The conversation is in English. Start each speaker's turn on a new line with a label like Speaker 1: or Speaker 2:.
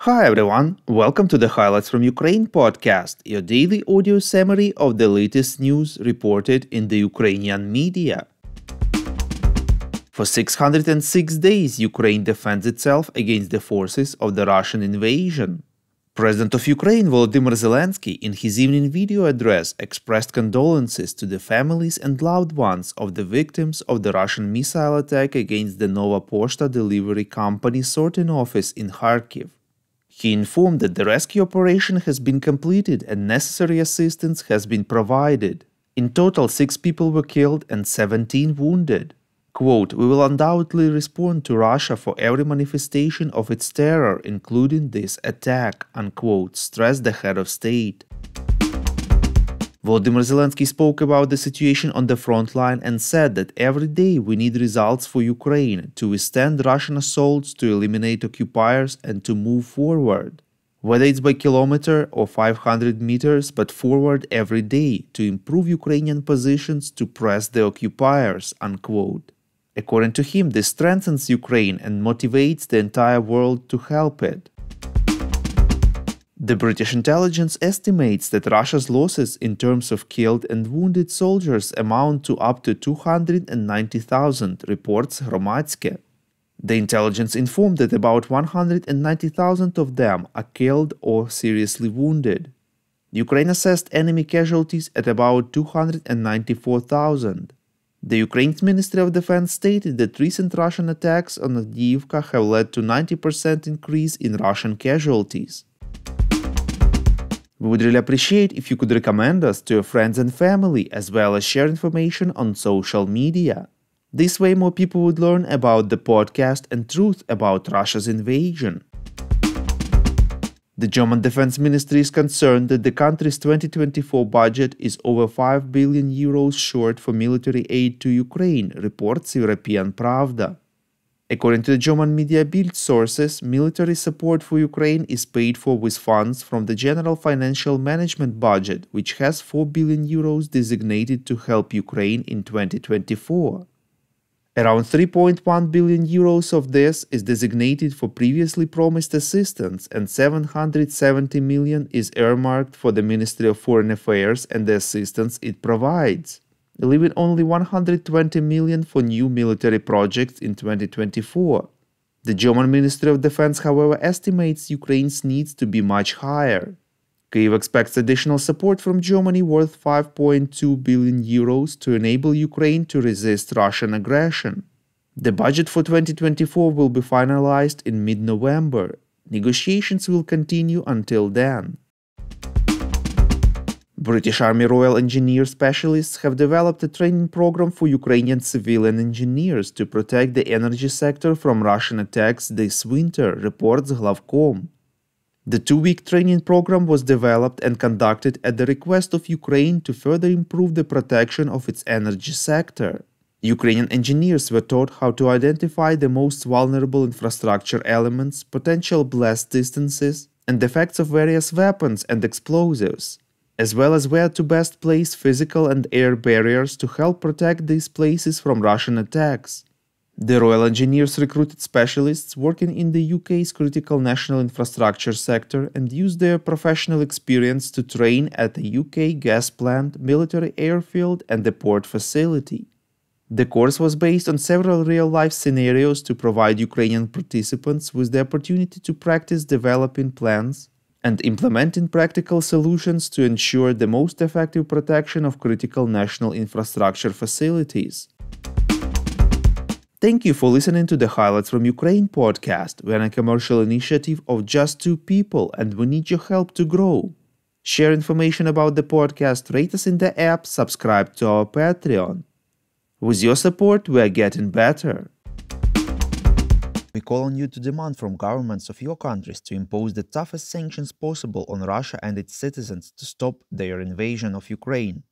Speaker 1: Hi everyone, welcome to the Highlights from Ukraine podcast, your daily audio summary of the latest news reported in the Ukrainian media. For 606 days, Ukraine defends itself against the forces of the Russian invasion. President of Ukraine Volodymyr Zelenskyy, in his evening video address, expressed condolences to the families and loved ones of the victims of the Russian missile attack against the Nova Poshta delivery company sorting office in Kharkiv. He informed that the rescue operation has been completed and necessary assistance has been provided. In total, 6 people were killed and 17 wounded. Quote, "We will undoubtedly respond to Russia for every manifestation of its terror, including this attack," unquote, stressed the head of state. Volodymyr Zelenskyy spoke about the situation on the front line and said that every day we need results for Ukraine to withstand Russian assaults, to eliminate occupiers, and to move forward. Whether it's by kilometer or 500 meters, but forward every day to improve Ukrainian positions to press the occupiers, unquote. According to him, this strengthens Ukraine and motivates the entire world to help it. The British intelligence estimates that Russia's losses in terms of killed and wounded soldiers amount to up to 290,000, reports Hromadske. The intelligence informed that about 190,000 of them are killed or seriously wounded. Ukraine assessed enemy casualties at about 294,000. The Ukraine's Ministry of Defense stated that recent Russian attacks on Avdiivka have led to 90% increase in Russian casualties. We would really appreciate if you could recommend us to your friends and family, as well as share information on social media. This way more people would learn about the podcast and truth about Russia's invasion. The German Defense Ministry is concerned that the country's 2024 budget is over 5 billion euros short for military aid to Ukraine, reports European Pravda. According to the German media Bild sources, military support for Ukraine is paid for with funds from the General Financial Management budget, which has 4 billion euros designated to help Ukraine in 2024. Around 3.1 billion euros of this is designated for previously promised assistance, and 770 million is earmarked for the Ministry of Foreign Affairs and the assistance it provides, leaving only 120 million for new military projects in 2024. The German Ministry of Defense, however, estimates Ukraine's needs to be much higher. Kyiv expects additional support from Germany worth 5.2 billion euros to enable Ukraine to resist Russian aggression. The budget for 2024 will be finalized in mid-November. Negotiations will continue until then. British Army Royal Engineer specialists have developed a training program for Ukrainian civilian engineers to protect the energy sector from Russian attacks this winter, reports Glavkom. The 2-week training program was developed and conducted at the request of Ukraine to further improve the protection of its energy sector. Ukrainian engineers were taught how to identify the most vulnerable infrastructure elements, potential blast distances, and effects of various weapons and explosives, as well as where to best place physical and air barriers to help protect these places from Russian attacks. The Royal Engineers recruited specialists working in the UK's critical national infrastructure sector and used their professional experience to train at the UK gas plant, military airfield, and a port facility. The course was based on several real-life scenarios to provide Ukrainian participants with the opportunity to practice developing plans and implementing practical solutions to ensure the most effective protection of critical national infrastructure facilities. Thank you for listening to the Highlights from Ukraine podcast. We're a commercial initiative of just 2 people and we need your help to grow. Share information about the podcast, rate us in the app, subscribe to our Patreon. With your support, we are getting better. We call on you to demand from governments of your countries to impose the toughest sanctions possible on Russia and its citizens to stop their invasion of Ukraine.